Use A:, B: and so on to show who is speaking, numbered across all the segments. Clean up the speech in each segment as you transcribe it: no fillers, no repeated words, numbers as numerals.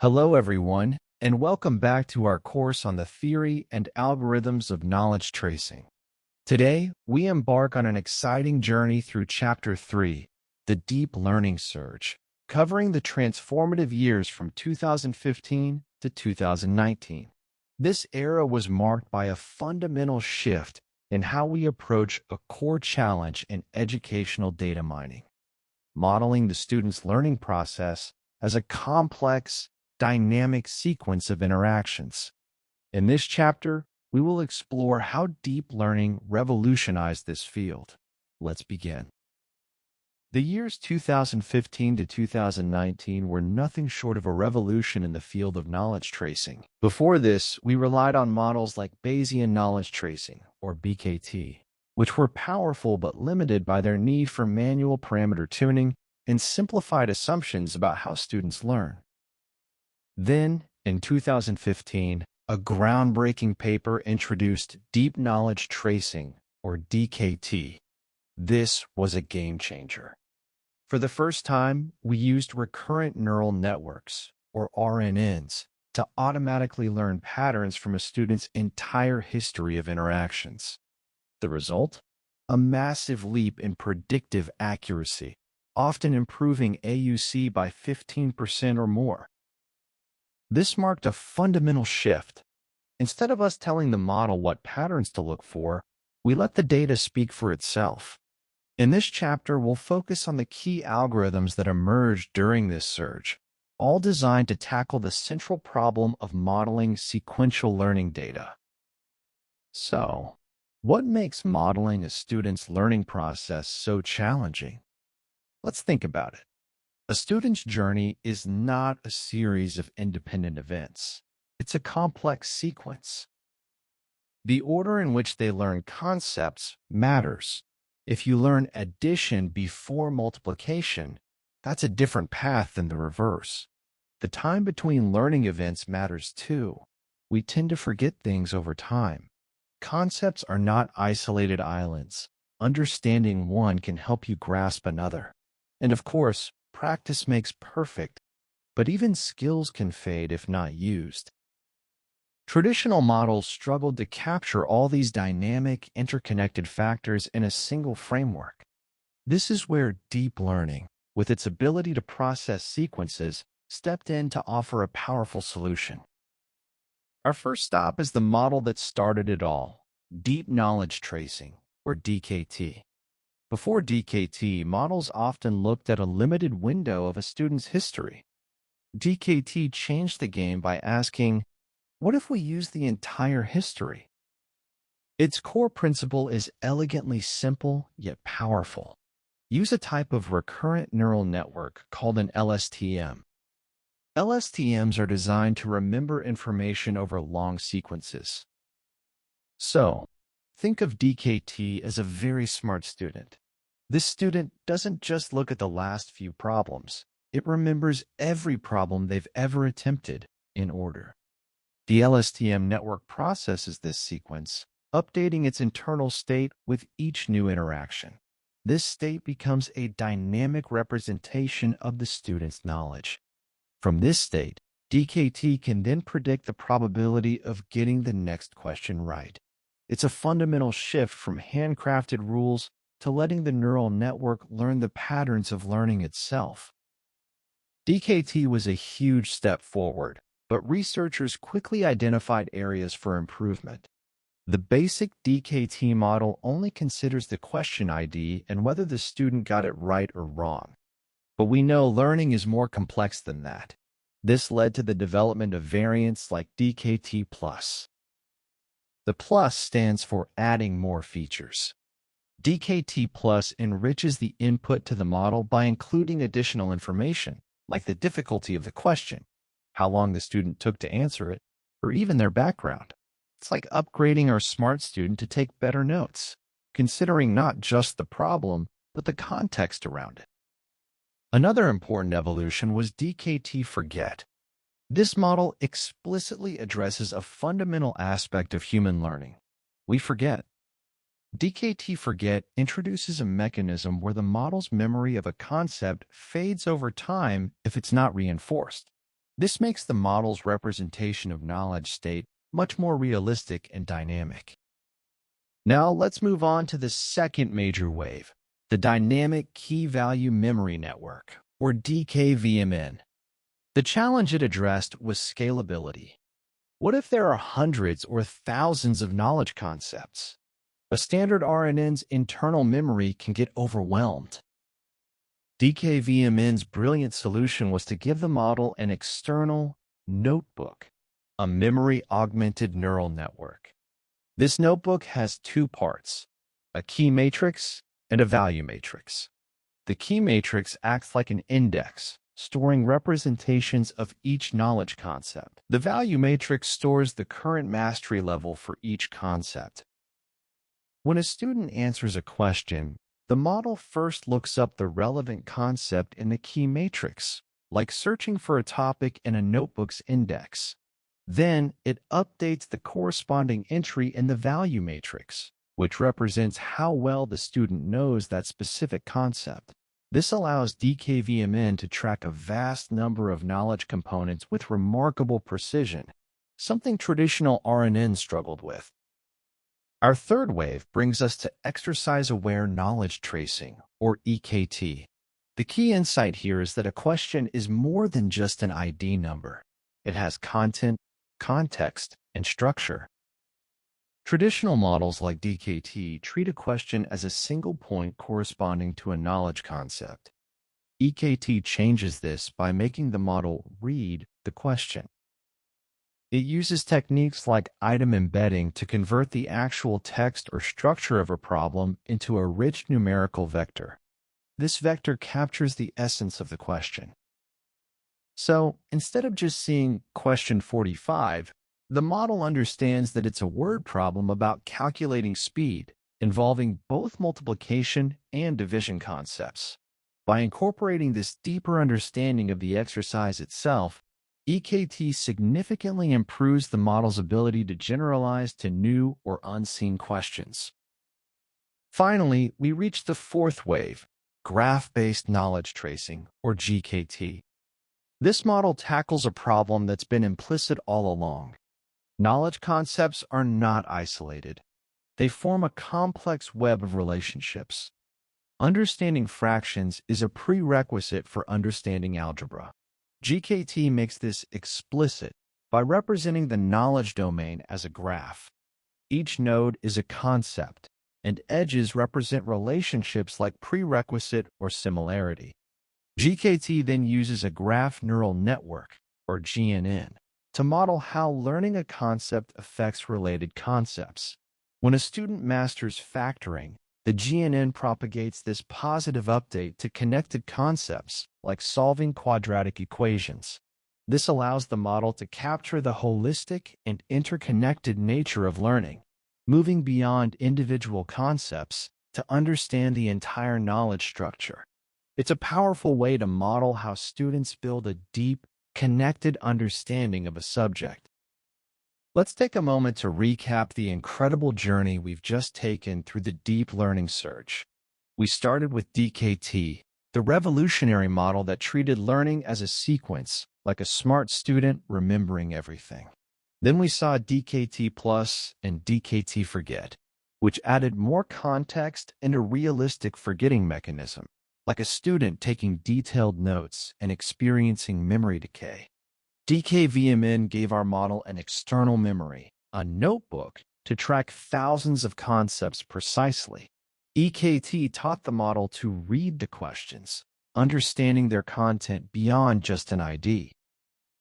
A: Hello, everyone, and welcome back to our course on the theory and algorithms of knowledge tracing. Today, we embark on an exciting journey through Chapter 3, the Deep Learning Surge, covering the transformative years from 2015 to 2019. This era was marked by a fundamental shift in how we approach a core challenge in educational data mining, modeling the student's learning process as a complex, dynamic sequence of interactions. In this chapter, we will explore how deep learning revolutionized this field. Let's begin. The years 2015 to 2019 were nothing short of a revolution in the field of knowledge tracing. Before this, we relied on models like Bayesian knowledge tracing, or BKT, which were powerful but limited by their need for manual parameter tuning and simplified assumptions about how students learn. Then, in 2015, a groundbreaking paper introduced deep knowledge tracing, or DKT. This was a game changer. For the first time, we used recurrent neural networks, or RNNs, to automatically learn patterns from a student's entire history of interactions. The result? A massive leap in predictive accuracy, often improving AUC by 15% or more. This marked a fundamental shift. Instead of us telling the model what patterns to look for, we let the data speak for itself. In this chapter, we'll focus on the key algorithms that emerged during this surge, all designed to tackle the central problem of modeling sequential learning data. So, what makes modeling a student's learning process so challenging? Let's think about it. A student's journey is not a series of independent events. It's a complex sequence. The order in which they learn concepts matters. If you learn addition before multiplication, that's a different path than the reverse. The time between learning events matters too. We tend to forget things over time. Concepts are not isolated islands. Understanding one can help you grasp another. And of course, practice makes perfect, but even skills can fade if not used. Traditional models struggled to capture all these dynamic, interconnected factors in a single framework. This is where deep learning, with its ability to process sequences, stepped in to offer a powerful solution. Our first stop is the model that started it all, deep knowledge tracing, or DKT. Before DKT, models often looked at a limited window of a student's history. DKT changed the game by asking, what if we use the entire history? Its core principle is elegantly simple yet powerful. Use a type of recurrent neural network called an LSTM. LSTMs are designed to remember information over long sequences. So, think of DKT as a very smart student. This student doesn't just look at the last few problems. It remembers every problem they've ever attempted in order. The LSTM network processes this sequence, updating its internal state with each new interaction. This state becomes a dynamic representation of the student's knowledge. From this state, DKT can then predict the probability of getting the next question right. It's a fundamental shift from handcrafted rules to letting the neural network learn the patterns of learning itself. DKT was a huge step forward, but researchers quickly identified areas for improvement. The basic DKT model only considers the question ID and whether the student got it right or wrong. But we know learning is more complex than that. This led to the development of variants like DKT+. The plus stands for adding more features. DKT Plus enriches the input to the model by including additional information, like the difficulty of the question, how long the student took to answer it, or even their background. It's like upgrading our smart student to take better notes, considering not just the problem, but the context around it. Another important evolution was DKT Forget. This model explicitly addresses a fundamental aspect of human learning. We forget. DKT Forget introduces a mechanism where the model's memory of a concept fades over time if it's not reinforced. This makes the model's representation of knowledge state much more realistic and dynamic. Now let's move on to the second major wave, the Dynamic Key-Value Memory Network, or DKVMN. The challenge it addressed was scalability. What if there are hundreds or thousands of knowledge concepts? A standard RNN's internal memory can get overwhelmed. DKVMN's brilliant solution was to give the model an external notebook, a memory-augmented neural network. This notebook has two parts, a key matrix and a value matrix. The key matrix acts like an index, storing representations of each knowledge concept. The value matrix stores the current mastery level for each concept. When a student answers a question, the model first looks up the relevant concept in the key matrix, like searching for a topic in a notebook's index. Then it updates the corresponding entry in the value matrix, which represents how well the student knows that specific concept. This allows DKVMN to track a vast number of knowledge components with remarkable precision, something traditional RNN struggled with. Our third wave brings us to exercise-aware knowledge tracing, or EKT. The key insight here is that a question is more than just an ID number. It has content, context, and structure. Traditional models like DKT treat a question as a single point corresponding to a knowledge concept. EKT changes this by making the model read the question. It uses techniques like item embedding to convert the actual text or structure of a problem into a rich numerical vector. This vector captures the essence of the question. So, instead of just seeing question 45, the model understands that it's a word problem about calculating speed, involving both multiplication and division concepts. By incorporating this deeper understanding of the exercise itself, EKT significantly improves the model's ability to generalize to new or unseen questions. Finally, we reach the fourth wave, graph-based knowledge tracing, or GKT. This model tackles a problem that's been implicit all along. Knowledge concepts are not isolated. They form a complex web of relationships. Understanding fractions is a prerequisite for understanding algebra. GKT makes this explicit by representing the knowledge domain as a graph. Each node is a concept, and edges represent relationships like prerequisite or similarity. GKT then uses a graph neural network, or GNN, to model how learning a concept affects related concepts. When a student masters factoring, the GNN propagates this positive update to connected concepts, like solving quadratic equations. This allows the model to capture the holistic and interconnected nature of learning, moving beyond individual concepts to understand the entire knowledge structure. It's a powerful way to model how students build a deep, connected understanding of a subject. Let's take a moment to recap the incredible journey we've just taken through the deep learning surge. We started with DKT, the revolutionary model that treated learning as a sequence, like a smart student remembering everything. Then we saw DKT Plus and DKT Forget, which added more context and a realistic forgetting mechanism, like a student taking detailed notes and experiencing memory decay. DKVMN gave our model an external memory, a notebook, to track thousands of concepts precisely. EKT taught the model to read the questions, understanding their content beyond just an ID.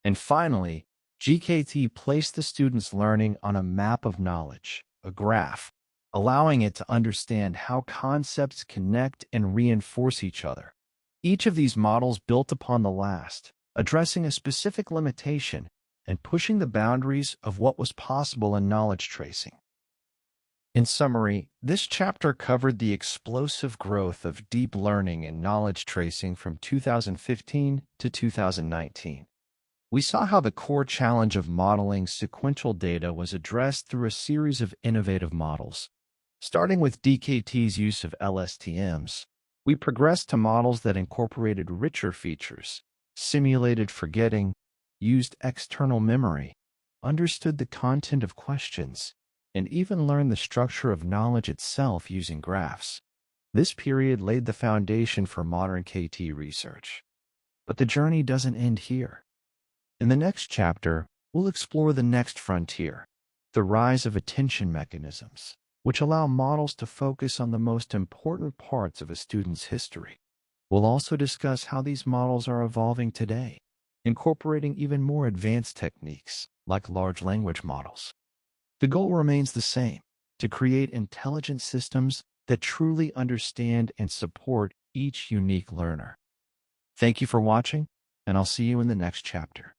A: And finally, GKT placed the student's learning on a map of knowledge, a graph, allowing it to understand how concepts connect and reinforce each other. Each of these models built upon the last, addressing a specific limitation and pushing the boundaries of what was possible in knowledge tracing. In summary, this chapter covered the explosive growth of deep learning and knowledge tracing from 2015 to 2019. We saw how the core challenge of modeling sequential data was addressed through a series of innovative models. Starting with DKT's use of LSTMs, we progressed to models that incorporated richer features, simulated forgetting, used external memory, understood the content of questions, and even learned the structure of knowledge itself using graphs. This period laid the foundation for modern KT research. But the journey doesn't end here. In the next chapter, we'll explore the next frontier, the rise of attention mechanisms, which allow models to focus on the most important parts of a student's history. We'll also discuss how these models are evolving today, incorporating even more advanced techniques like large language models. The goal remains the same: to create intelligent systems that truly understand and support each unique learner. Thank you for watching, and I'll see you in the next chapter.